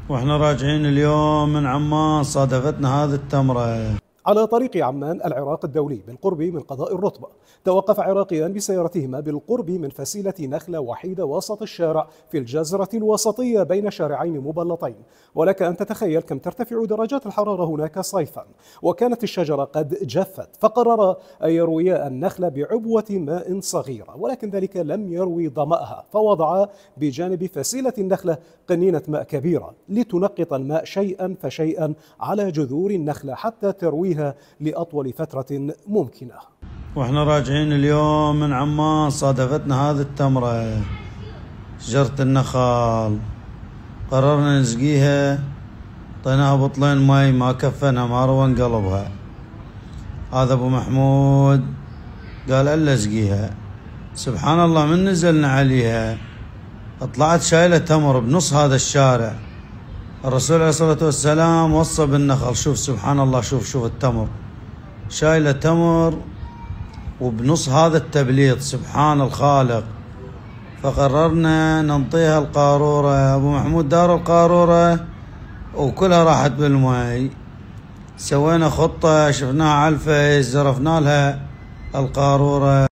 واحنا راجعين اليوم من عمان صادفتنا هذه التمرة. على طريق عمان العراق الدولي بالقرب من قضاء الرتبة، توقف عراقيان بسيارتهما بالقرب من فسيلة نخلة وحيدة وسط الشارع في الجزرة الوسطية بين شارعين مبلطين، ولك أن تتخيل كم ترتفع درجات الحرارة هناك صيفا، وكانت الشجرة قد جفت، فقرر أن يرويا النخلة بعبوة ماء صغيرة، ولكن ذلك لم يروي ظمأها، فوضعا بجانب فسيلة النخلة قنينة ماء كبيرة لتنقط الماء شيئا فشيئا على جذور النخلة حتى ترويها لأطول فترة ممكنة. واحنا راجعين اليوم من عمان صادفتنا هذه التمرة، شجرة النخل، قررنا نسقيها، طيناها بطلين مي، ما كفنها، ما روى انقلبها. هذا ابو محمود قال الا اسقيها. سبحان الله، من نزلنا عليها طلعت شايلة تمر بنص هذا الشارع. الرسول عليه الصلاة والسلام وصى بالنخل. شوف سبحان الله، شوف التمر، شايلة تمر وبنص هذا التبليط، سبحان الخالق. فقررنا ننطيها القارورة. ابو محمود دار القارورة وكلها راحت بالماء. سوينا خطة، شفناها على الفيس، زرفنا لها القارورة.